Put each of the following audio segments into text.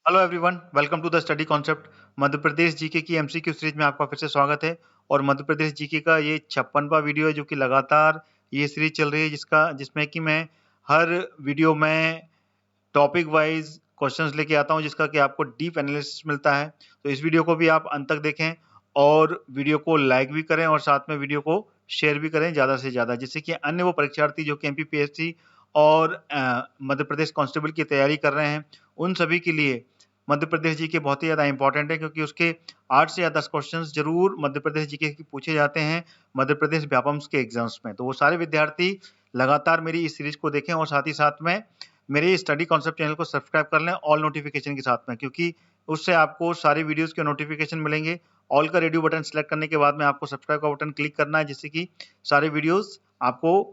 Hello everyone, welcome to the study concept. Madhya Pradesh GK की MCQ series में आपका फिर से स्वागत है। और मध्य प्रदेश जीके का ये 56वां वीडियो है जो कि लगातार ये सीरीज चल रही है जिसमें कि मैं हर वीडियो में टॉपिक वाइज क्वेश्चंस लेके आता हूं जिसका कि आपको डीप एनालिसिस मिलता है। तो इस वीडियो को भी आप अंत तक देखें और वीडियो को लाइक भी करें और साथ में वीडियो को शेयर भी करें ज़्यादा से ज़्यादा, जिससे कि अन्य वो परीक्षार्थी जो कि एमपीपीएससी और मध्य प्रदेश कांस्टेबल की तैयारी कर रहे हैं उन सभी के लिए मध्य प्रदेश जीके बहुत ही ज़्यादा इंपॉर्टेंट है, क्योंकि उसके 8 से या 10 क्वेश्चंस जरूर मध्य प्रदेश जीके के पूछे जाते हैं मध्य प्रदेश व्यापम्स के एग्जाम्स में। तो वो सारे विद्यार्थी लगातार मेरी इस सीरीज को देखें और साथ ही साथ में मेरे स्टडी कॉन्सेप्ट चैनल को सब्सक्राइब कर लें ऑल नोटिफिकेशन के साथ में, क्योंकि उससे आपको सारे वीडियोस के नोटिफिकेशन मिलेंगे। ऑल का रेडियो बटन सेलेक्ट करने के बाद में आपको सब्सक्राइब का बटन क्लिक करना है, जिससे कि सारे वीडियोस आपको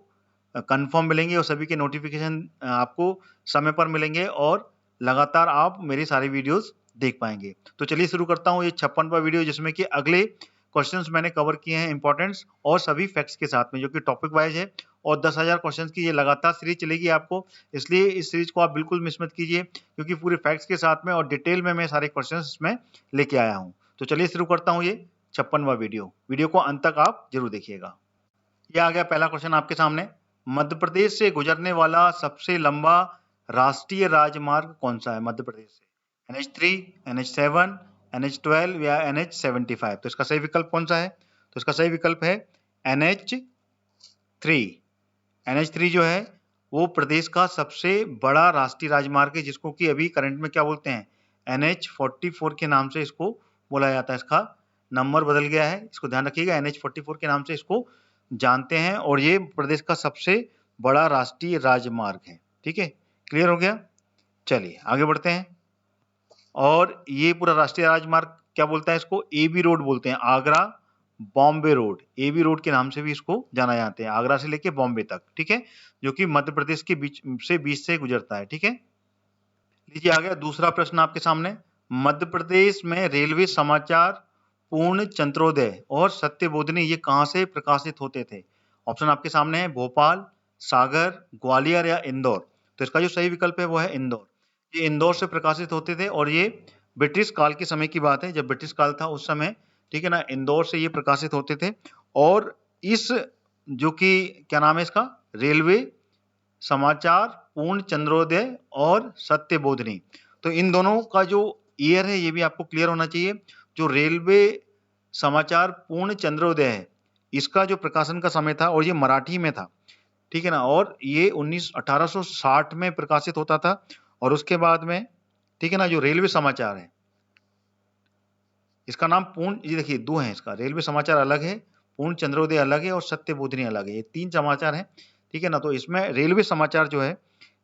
कंफर्म मिलेंगे और सभी के नोटिफिकेशन आपको समय पर मिलेंगे और लगातार आप मेरी सारी वीडियोस देख पाएंगे। तो चलिए शुरू करता हूँ ये 56वां वीडियो, जिसमें कि अगले क्वेश्चंस मैंने कवर किए हैं इंपॉर्टेंट्स और सभी फैक्ट्स के साथ में, जो कि टॉपिक वाइज है। और 10,000 क्वेश्चंस की ये लगातार सीरीज चलेगी आपको, इसलिए इस सीरीज को आप बिल्कुल मिस मत कीजिए, क्योंकि पूरे फैक्ट्स के साथ में और डिटेल में मैं सारे क्वेश्चंस इसमें लेके आया हूँ। तो चलिए शुरू करता हूँ ये 56वां वीडियो को अंत तक आप जरूर देखिएगा। ये आ गया पहला क्वेश्चन आपके सामने। मध्य प्रदेश से गुजरने वाला सबसे लंबा राष्ट्रीय राजमार्ग कौन सा है मध्य प्रदेश से? NH3, NH7, NH12 या NH75? तो इसका सही विकल्प कौन सा है? तो इसका सही विकल्प है NH3। NH3 जो है वो प्रदेश का सबसे बड़ा राष्ट्रीय राजमार्ग है, जिसको कि अभी करंट में क्या बोलते हैं? NH44 के नाम से इसको बोला जाता है। इसका नंबर बदल गया है, इसको ध्यान रखिएगा। NH44 के नाम से इसको जानते हैं और ये प्रदेश का सबसे बड़ा राष्ट्रीय राजमार्ग है। ठीक है, क्लियर हो गया? चलिए आगे बढ़ते हैं। और ये पूरा राष्ट्रीय राजमार्ग क्या बोलता है? इसको AB रोड बोलते हैं, Agra Bombay road. AB road के नाम से भी इसको जाना जाते हैं, आगरा से लेके बॉम्बे तक। ठीक है, जो कि मध्य प्रदेश के बीच से गुजरता है। ठीक है, लीजिए आ गया दूसरा प्रश्न आपके सामने। मध्य प्रदेश में रेलवे समाचार पूर्ण चंद्रोदय और सत्यबोधिनी ये कहां से प्रकाशित होते थे? ऑप्शन आपके सामने है, भोपाल, सागर, ग्वालियर या इंदौर। तो इसका जो सही विकल्प है वो है इंदौर। ये इंदौर से प्रकाशित होते थे और ये ब्रिटिश काल के समय की बात है, जब ब्रिटिश काल था उस समय, ठीक है ना, इंदौर से ये प्रकाशित होते थे। और इस जो कि क्या नाम है इसका, रेलवे समाचार पूर्ण चंद्रोदय और सत्यबोधिनी, तो इन दोनों का जो ईयर है ये भी आपको क्लियर होना चाहिए। जो रेलवे समाचार पूर्ण चंद्रोदय है इसका जो प्रकाशन का समय था और ये मराठी में था, ठीक है ना, और ये 1860 में प्रकाशित होता था। और उसके बाद में, ठीक है ना, जो रेलवे समाचार है इसका नाम पूर्ण, ये देखिए दो है, इसका रेलवे समाचार अलग है, पूर्ण चंद्रोदय अलग है और सत्यबोधिनी अलग है, ये 3 समाचार हैं। ठीक है ना, तो इसमें रेलवे समाचार जो है,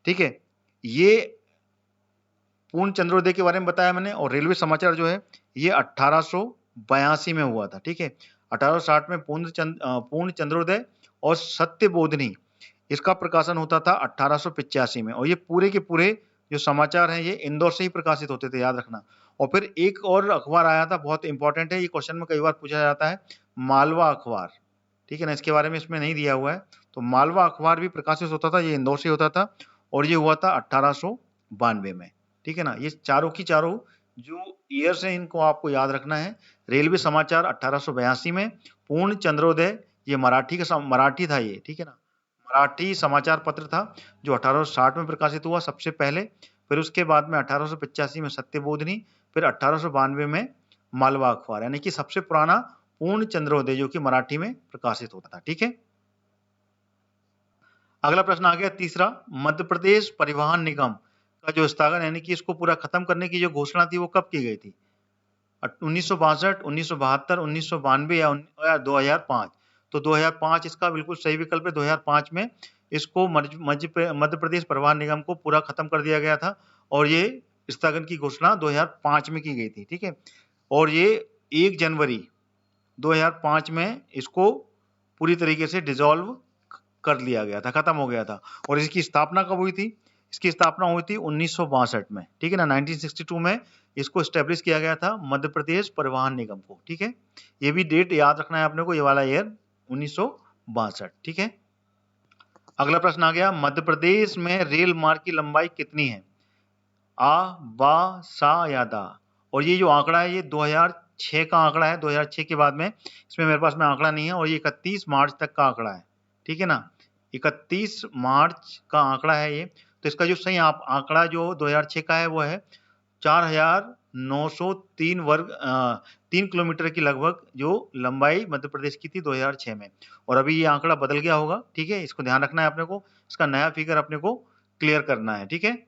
ठीक है, ये पूर्ण चंद्रोदय के बारे में बताया मैंने, और रेलवे समाचार जो है ये 1882 में हुआ था। ठीक है, 1860 में पूर्ण चंद्रोदय और सत्यबोधिनी इसका प्रकाशन होता था 1885 में। और ये पूरे के पूरे जो समाचार हैं ये इंदौर से ही प्रकाशित होते थे, याद रखना। और फिर एक और अखबार आया था, बहुत इंपॉर्टेंट है, ये क्वेश्चन में कई बार पूछा जाता है, मालवा अखबार। ठीक है ना, इसके बारे में इसमें नहीं दिया हुआ है। तो मालवा अखबार भी प्रकाशित होता था, ये इंदौर से होता था और ये हुआ था 1892 में। ठीक है ना, ये चारों की चारों जो ईयर्स हैं इनको आपको याद रखना है। रेलवे समाचार 1882 में, पूर्ण चंद्रोदय ये मराठी था ये, ठीक है ना, मराठी समाचार पत्र था जो 1860 में प्रकाशित हुआ सबसे पहले। फिर उसके बाद में 1885 में सत्यबोधिनी, फिर 1892 में मालवा अखबार, यानी कि सबसे पुराना पूर्ण चंद्रोदय जो कि मराठी में प्रकाशित होता था। ठीक है, अगला प्रश्न आ गया तीसरा। मध्य प्रदेश परिवहन निगम का जो स्थगन, यानी कि इसको पूरा खत्म करने की जो घोषणा थी वो कब की गई थी? 1962, 1972, 1992 या 2005? तो 2005 इसका बिल्कुल सही विकल्प है। 2005 में इसको मध्य प्रदेश परिवहन निगम को पूरा खत्म कर दिया गया था और ये स्थगन की घोषणा 2005 में की गई थी। ठीक है, और ये 1 जनवरी 2005 में इसको पूरी तरीके से डिसॉल्व कर लिया गया था, खत्म हो गया था। और इसकी स्थापना कब हुई थी? इसकी स्थापना हुई थी 1962 में। ठीक है ना, 1962 में इसको स्टेब्लिश किया गया था मध्य प्रदेश परिवहन निगम को। ठीक है, ये भी डेट याद रखना है आपने को, ये वाला ईयर 1962। ठीक है, अगला प्रश्न आ गया। मध्य प्रदेश में रेल मार्ग की लंबाई कितनी है? आ, बा, सा या दा। और ये जो आंकड़ा है ये 2006 का आंकड़ा है। 2006 के बाद में इसमें मेरे पास में आंकड़ा नहीं है, और ये 31 मार्च तक का आंकड़ा है। ठीक है ना, 31 मार्च का आंकड़ा है ये। तो इसका जो सही आंकड़ा जो 2006 का है वो है 4,903 3 किलोमीटर की लगभग जो लंबाई मध्य प्रदेश की थी 2006 में। और अभी ये आंकड़ा बदल गया होगा। ठीक है, इसको ध्यान रखना है अपने को, इसका नया फिगर अपने को क्लियर करना है। ठीक है,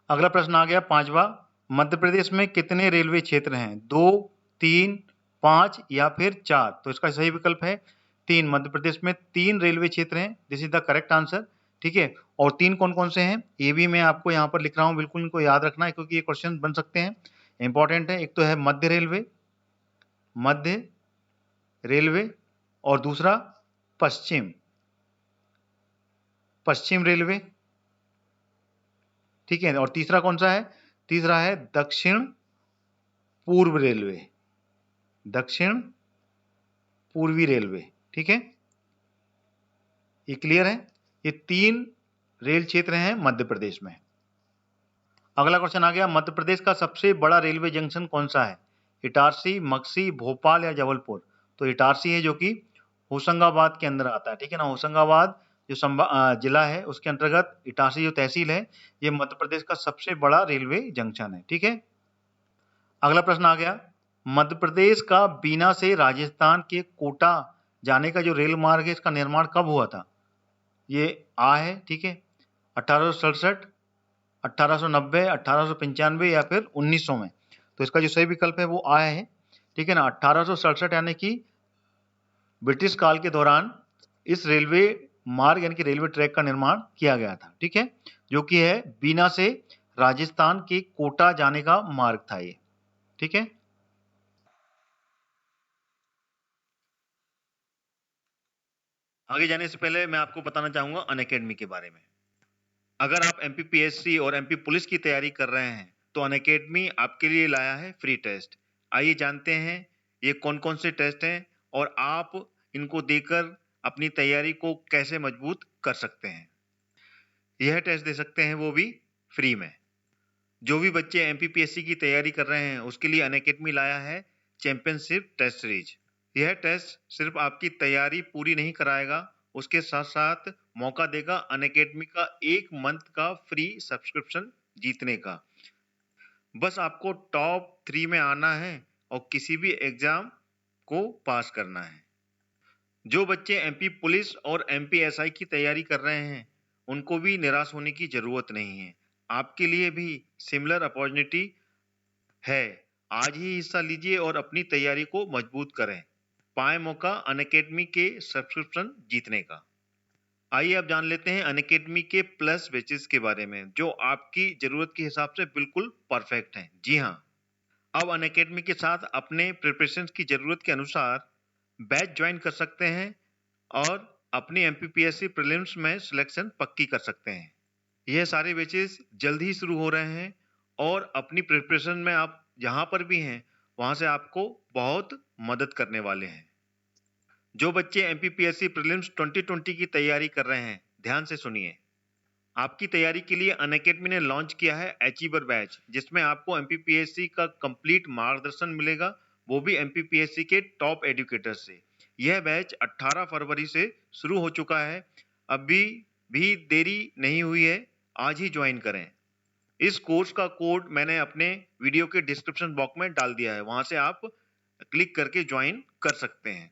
अगला प्रश्न आ गया 5वां। मध्य प्रदेश में कितने रेलवे क्षेत्र हैं? 2, 3, 5 या फिर 4? तो इसका सही विकल्प है 3। मध्य प्रदेश में 3 रेलवे क्षेत्र हैं। This is the correct answer. ठीक है, और 3 कौन कौन से हैं ये भी मैं आपको यहाँ पर लिख रहा हूँ, बिल्कुल इनको याद रखना है क्योंकि ये क्वेश्चन बन सकते हैं, इंपॉर्टेंट है। एक तो है मध्य रेलवे, मध्य रेलवे, और दूसरा पश्चिम पश्चिम रेलवे। ठीक है, और तीसरा कौन सा है? तीसरा है दक्षिण पूर्व रेलवे, दक्षिण पूर्वी रेलवे। ठीक है, ये क्लियर है। ये 3 रेल क्षेत्र हैं मध्य प्रदेश में। अगला क्वेश्चन आ गया, मध्य प्रदेश का सबसे बड़ा रेलवे जंक्शन कौन सा है? इटारसी, मक्सी, भोपाल या जबलपुर? तो इटारसी है जो कि होशंगाबाद के अंदर आता है। ठीक है ना, होशंगाबाद जो जिला है उसके अंतर्गत इटारसी जो तहसील है, ये मध्य प्रदेश का सबसे बड़ा रेलवे जंक्शन है। ठीक है, अगला प्रश्न आ गया, मध्य प्रदेश का बीना से राजस्थान के कोटा जाने का जो रेल मार्ग है इसका निर्माण कब हुआ था? ये आ है। ठीक है, 1867, 1890, 1895 या फिर 1900 में? तो इसका जो सही विकल्प है वो आ है। ठीक है ना, 1867 यानी कि ब्रिटिश काल के दौरान इस रेलवे मार्ग यानी कि रेलवे ट्रैक का निर्माण किया गया था। ठीक है, जो कि है बीना से राजस्थान के कोटा जाने का मार्ग था ये। ठीक है, आगे जाने से पहले मैं आपको बताना चाहूंगा अनअकैडमी के बारे में। अगर आप एमपीपीएससी और एमपी पुलिस की तैयारी कर रहे हैं तो अनअकैडमी आपके लिए लाया है फ्री टेस्ट। आइए जानते हैं ये कौन कौन से टेस्ट हैं और आप इनको देकर अपनी तैयारी को कैसे मजबूत कर सकते हैं। यह टेस्ट दे सकते हैं वो भी फ्री में। जो भी बच्चे एमपीपीएससी की तैयारी कर रहे हैं उसके लिए अनअकैडमी लाया है चैंपियनशिप टेस्ट सीरीज। यह टेस्ट सिर्फ आपकी तैयारी पूरी नहीं कराएगा, उसके साथ साथ मौका देगा अनअकैडमी का 1 मंथ का फ्री सब्सक्रिप्शन जीतने का। बस आपको टॉप 3 में आना है और किसी भी एग्जाम को पास करना है। जो बच्चे एमपी पुलिस और एमपीएसआई की तैयारी कर रहे हैं उनको भी निराश होने की जरूरत नहीं है। आपके लिए भी सिमिलर अपॉर्चुनिटी है। आज ही हिस्सा लीजिए और अपनी तैयारी को मजबूत करें। पाए मौका अनअकैडमी के सब्सक्रिप्शन जीतने का। आइए अब जान लेते हैं अनअकैडमी के प्लस बैचेस के बारे में जो आपकी जरूरत के हिसाब से बिल्कुल परफेक्ट हैं। जी हाँ, अब अनअकैडमी के साथ अपने प्रिपरेशन की जरूरत के अनुसार बैच ज्वाइन कर सकते हैं और अपनी एमपीपीएससी प्रीलिम्स में सिलेक्शन पक्की कर सकते हैं। यह सारे बैचेस जल्द ही शुरू हो रहे हैं और अपनी प्रिपरेशन में आप जहां पर भी हैं वहां से आपको बहुत मदद करने वाले हैं। जो बच्चे एमपीपीएससी प्रीलिम्स 2020 की तैयारी कर रहे हैं ध्यान से सुनिए। आपकी तैयारी के लिए अनअकैडमी ने लॉन्च किया है अचीवर बैच, जिसमें आपको एमपीपीएससी का कंप्लीट मार्गदर्शन मिलेगा, वो भी एमपीपीएससी के टॉप एजुकेटर से। यह बैच 18 फरवरी से शुरू हो चुका है। अभी भी देरी नहीं हुई है, आज ही ज्वाइन करें। इस कोर्स का कोड मैंने अपने वीडियो के डिस्क्रिप्शन बॉक्स में डाल दिया है, वहां से आप क्लिक करके ज्वाइन कर सकते हैं।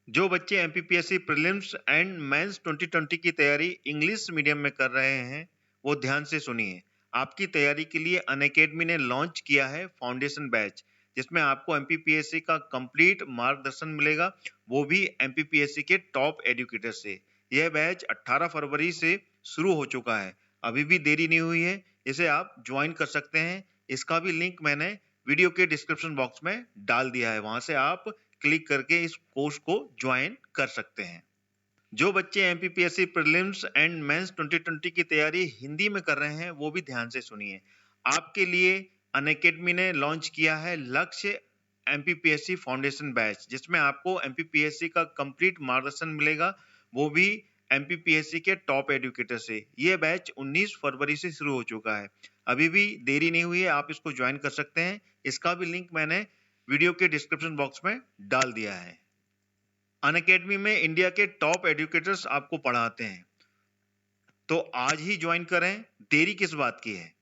जो बच्चे एमपीपीएससी प्रीलिम्स एंड मेंस 2020 की तैयारी इंग्लिश मीडियम में कर रहे हैं वो ध्यान से सुनिए। आपकी तैयारी के लिए अनअकैडमी ने लॉन्च किया है फाउंडेशन बैच, जिसमें आपको एमपीपीएससी का कंप्लीट मार्गदर्शन मिलेगा, वो भी एमपीपीएससी के टॉप एजुकेटर से। यह बैच 18 फरवरी से शुरू हो चुका है, अभी भी देरी नहीं हुई है, इसे आप ज्वाइन कर सकते हैं। इसका भी लिंक मैंने वीडियो के डिस्क्रिप्शन बॉक्स में डाल दिया है, वहां से आप क्लिक करके इस कोर्स को ज्वाइन कर सकते हैं। जो बच्चे एमपीपीएससी प्रीलिम्स एंड मेंस 2020 की तैयारी हिंदी में कर रहे हैं वो भी ध्यान से सुनिए। आपके लिए अनअकैडमी ने लॉन्च किया है लक्ष्य एमपीपीएससी फाउंडेशन बैच, जिसमें आपको एमपीपीएससी का कंप्लीट मार्गदर्शन मिलेगा, वो भी MPPSC के टॉप एजुकेटर से। ये बैच 19 फरवरी से शुरू हो चुका है, अभी भी देरी नहीं हुई है, आप इसको ज्वाइन कर सकते हैं। इसका भी लिंक मैंने वीडियो के डिस्क्रिप्शन बॉक्स में डाल दिया है। अनअकैडमी में इंडिया के टॉप एजुकेटर्स आपको पढ़ाते हैं, तो आज ही ज्वाइन करें, देरी किस बात की है,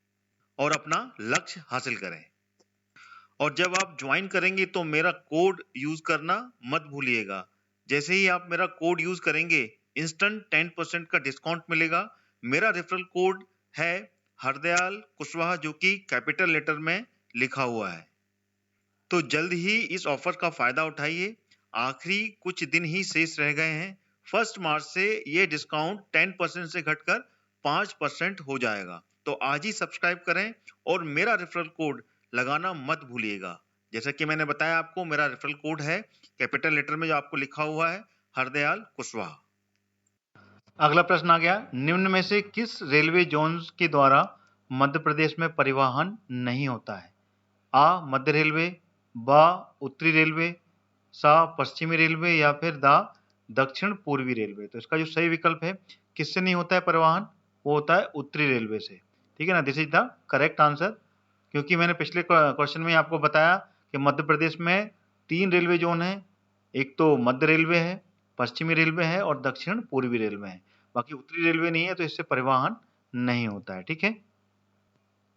और अपना लक्ष्य हासिल करें। और जब आप ज्वाइन करेंगे तो मेरा कोड यूज करना मत भूलिएगा। जैसे ही आप मेरा कोड यूज करेंगे, इंस्टेंट 10% का डिस्काउंट मिलेगा। मेरा रेफरल कोड है हरदयाल कुशवाहा, जो कि कैपिटल लेटर में लिखा हुआ है। तो जल्द ही इस ऑफर का फायदा उठाइए, आखिरी कुछ दिन ही शेष रह गए हैं। 1 मार्च से ये डिस्काउंट 10% से घटकर 5% हो जाएगा। तो आज ही सब्सक्राइब करें और मेरा रेफरल कोड लगाना मत भूलिएगा। जैसा कि मैंने बताया आपको, मेरा रेफरल कोड है कैपिटल लेटर में जो आपको लिखा हुआ है, हरदयाल कुशवाहा। अगला प्रश्न आ गया, निम्न में से किस रेलवे जोन के द्वारा मध्य प्रदेश में परिवहन नहीं होता है? आ मध्य रेलवे, ब उत्तरी रेलवे, सा पश्चिमी रेलवे, या फिर द दक्षिण पूर्वी रेलवे। तो इसका जो सही विकल्प है, किससे नहीं होता है परिवहन, वो होता है उत्तरी रेलवे से। ठीक है ना, this is the correct answer. क्योंकि मैंने पिछले क्वेश्चन में आपको बताया कि मध्य प्रदेश में 3 रेलवे जोन है, एक तो मध्य रेलवे है, पश्चिमी रेलवे है और दक्षिण पूर्वी रेलवे है। बाकी उत्तरी रेलवे नहीं है, तो इससे परिवहन नहीं होता है। ठीक है,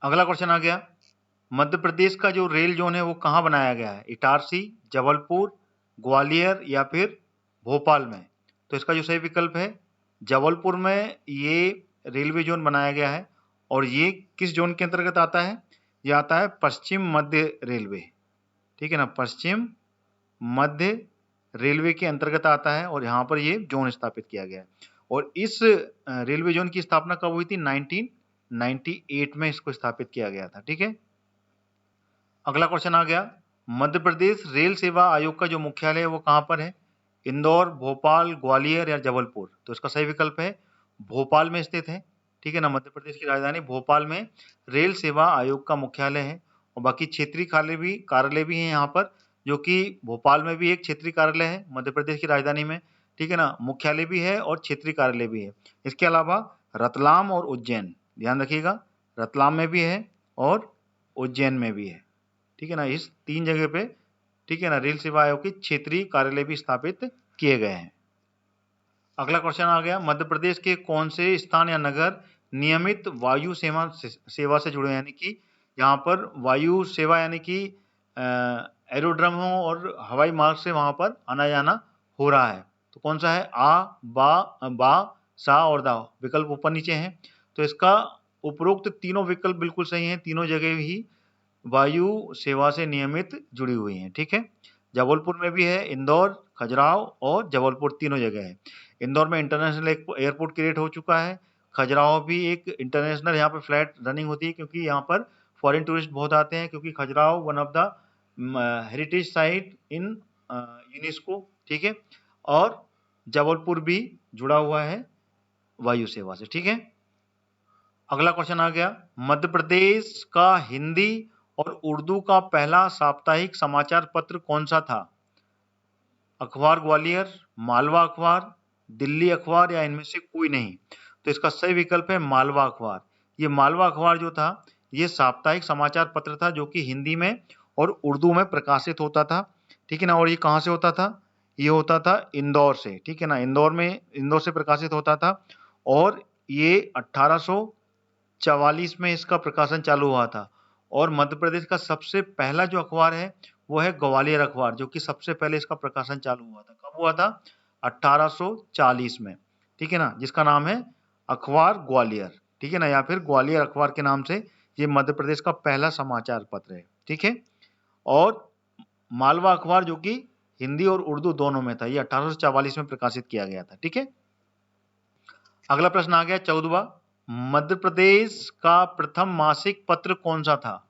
अगला क्वेश्चन आ गया, मध्य प्रदेश का जो रेल जोन है वो कहाँ बनाया गया है? इटारसी, जबलपुर, ग्वालियर या फिर भोपाल में। तो इसका जो सही विकल्प है, जबलपुर में ये रेलवे जोन बनाया गया है। और ये किस जोन के अंतर्गत आता है? ये आता है पश्चिम मध्य रेलवे। ठीक है ना, पश्चिम मध्य रेलवे के अंतर्गत आता है और यहाँ पर ये जोन स्थापित किया गया है। और इस रेलवे जोन की स्थापना कब हुई थी? 1998 में इसको स्थापित किया गया था। ठीक है, अगला क्वेश्चन आ गया, मध्य प्रदेश रेल सेवा आयोग का जो मुख्यालय है वो कहाँ पर है? इंदौर, भोपाल, ग्वालियर या जबलपुर। तो इसका सही विकल्प है भोपाल में स्थित है। ठीक है ना, मध्य प्रदेश की राजधानी भोपाल में रेल सेवा आयोग का मुख्यालय है। और बाकी क्षेत्रीय कार्यालय भी हैं यहाँ पर, जो कि भोपाल में भी एक क्षेत्रीय कार्यालय है मध्य प्रदेश की राजधानी में। ठीक है ना, मुख्यालय भी है और क्षेत्रीय कार्यालय भी है। इसके अलावा रतलाम और उज्जैन, ध्यान रखिएगा, रतलाम में भी है और उज्जैन में भी है। ठीक है ना, इस 3 जगह पे, ठीक है ना, रेल सेवा आयोग के क्षेत्रीय कार्यालय भी स्थापित किए गए हैं। अगला क्वेश्चन आ गया, मध्य प्रदेश के कौन से स्थान या नगर नियमित वायु सेवा से जुड़े हैं? यानी कि यहाँ पर वायु सेवा यानी कि एरोड्रमों और हवाई मार्ग से वहां पर आना जाना हो रहा है। तो कौन सा है? आ, बा, सा और दा। विकल्प ऊपर नीचे हैं। तो इसका उपरोक्त तीनों विकल्प बिल्कुल सही हैं, तीनों जगह ही वायु सेवा से नियमित जुड़ी हुई हैं। ठीक है, जबलपुर में भी है, इंदौर, खजुराहो और जबलपुर तीनों जगह है। इंदौर में इंटरनेशनल एयरपोर्ट क्रिएट हो चुका है। खजुराहो भी एक इंटरनेशनल यहाँ पे फ्लाइट रनिंग होती है, क्योंकि यहाँ पर फॉरेन टूरिस्ट बहुत आते हैं, क्योंकि Khajuraho one of the heritage site in UNESCO. ठीक है, और जबलपुर भी जुड़ा हुआ है वायु सेवा से। ठीक है, अगला क्वेश्चन आ गया, मध्य प्रदेश का हिंदी और उर्दू का पहला साप्ताहिक समाचार पत्र कौन सा था? अखबार ग्वालियर, मालवा अखबार, दिल्ली अखबार या इनमें से कोई नहीं। तो इसका सही विकल्प है मालवा अखबार। ये मालवा अखबार जो था, ये साप्ताहिक समाचार पत्र था, जो कि हिंदी में और उर्दू में प्रकाशित होता था। ठीक है ना, और ये कहाँ से होता था? ये होता था इंदौर से। ठीक है ना, इंदौर से प्रकाशित होता था। और ये 1844 में इसका प्रकाशन चालू हुआ था। और मध्य प्रदेश का सबसे पहला जो अखबार है वो है ग्वालियर अखबार, जो कि सबसे पहले इसका प्रकाशन चालू हुआ था। कब हुआ था? 1840 में। ठीक है ना, जिसका नाम है अखबार ग्वालियर। ठीक है ना, या फिर ग्वालियर अखबार के नाम से ये मध्य प्रदेश का पहला समाचार पत्र है। ठीक है, और मालवा अखबार जो कि हिंदी और उर्दू दोनों में था, ये 1844 में प्रकाशित किया गया था। ठीक है, अगला प्रश्न आ गया 14वां, मध्य प्रदेश का प्रथम मासिक पत्र कौन सा था?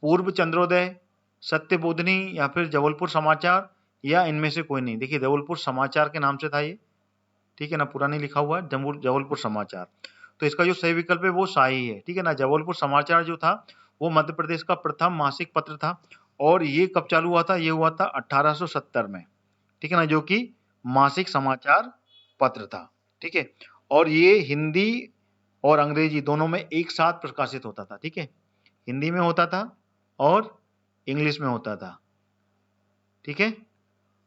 पूर्व चंद्रोदय, सत्यबोधिनी या फिर जबलपुर समाचार या इनमें से कोई नहीं। देखिए, जबलपुर समाचार के नाम से था ये। ठीक है ना, पूरा नहीं लिखा हुआ है, जबलपुर समाचार। तो इसका जो सही विकल्प है वो शाही है। ठीक है ना, जबलपुर समाचार जो था वो मध्य प्रदेश का प्रथम मासिक पत्र था। और ये कब चालू हुआ था? ये हुआ था 1870 में। ठीक है ना, जो कि मासिक समाचार पत्र था। ठीक है। और ये हिंदी और अंग्रेजी दोनों में एक साथ प्रकाशित होता था, ठीक है। हिंदी में होता था और इंग्लिश में होता था, ठीक है।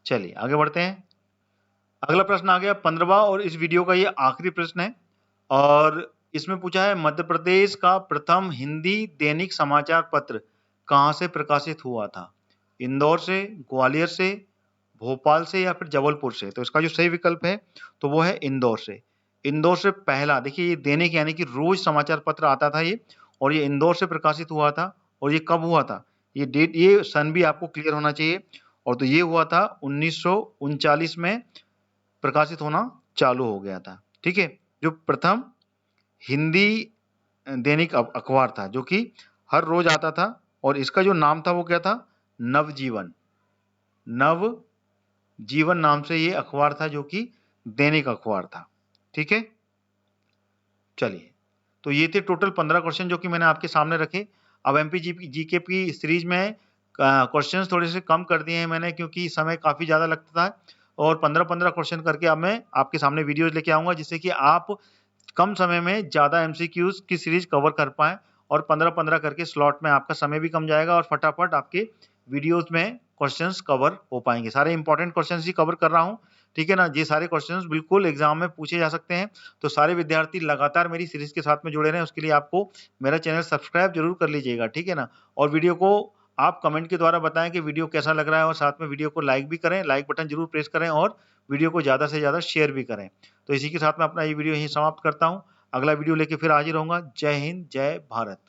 चलिए आगे बढ़ते हैं। अगला प्रश्न आ गया 15वां और इस वीडियो का ये आखिरी प्रश्न है और इसमें पूछा है मध्य प्रदेश का प्रथम हिंदी दैनिक समाचार पत्र कहाँ से प्रकाशित हुआ था? इंदौर से, ग्वालियर से, भोपाल से या फिर जबलपुर से? तो इसका जो सही विकल्प है तो वो है इंदौर से। इंदौर से पहला, देखिए ये दैनिक यानी कि रोज समाचार पत्र आता था ये, और ये इंदौर से प्रकाशित हुआ था। और ये कब हुआ था? ये डेट, ये सन भी आपको क्लियर होना चाहिए। और तो ये हुआ था 1939 में प्रकाशित होना चालू हो गया था, ठीक है। जो प्रथम हिंदी दैनिक अखबार था जो कि हर रोज आता था और इसका जो नाम था वो क्या था? नवजीवन। नवजीवन नाम से ये अखबार था जो कि दैनिक अखबार था, ठीक है। चलिए, तो ये थे टोटल 15 क्वेश्चन जो कि मैंने आपके सामने रखे। अब एमपी जीके की सीरीज में क्वेश्चंस थोड़े से कम कर दिए हैं मैंने क्योंकि समय काफी ज्यादा लगता था, और 15-15 क्वेश्चन करके अब मैं आपके सामने वीडियोज लेके आऊंगा जिससे कि आप कम समय में ज्यादा एमसीक्यूज की सीरीज कवर कर पाए, और 15-15 करके स्लॉट में आपका समय भी कम जाएगा और फटाफट आपके वीडियोज में क्वेश्चंस कवर हो पाएंगे। सारे इंपॉर्टेंट क्वेश्चंस ही कवर कर रहा हूँ, ठीक है ना। ये सारे क्वेश्चंस बिल्कुल एग्जाम में पूछे जा सकते हैं, तो सारे विद्यार्थी लगातार मेरी सीरीज के साथ में जुड़े रहें उसके लिए आपको मेरा चैनल सब्सक्राइब जरूर कर लीजिएगा, ठीक है ना। और वीडियो को आप कमेंट के द्वारा बताएं कि वीडियो कैसा लग रहा है, और साथ में वीडियो को लाइक भी करें, लाइक बटन जरूर प्रेस करें और वीडियो को ज्यादा से ज्यादा शेयर भी करें। तो इसी के साथ मैं अपना ये वीडियो यहीं समाप्त करता हूँ। अगला वीडियो लेके फिर हाजिर होऊंगा। जय हिंद, जय भारत।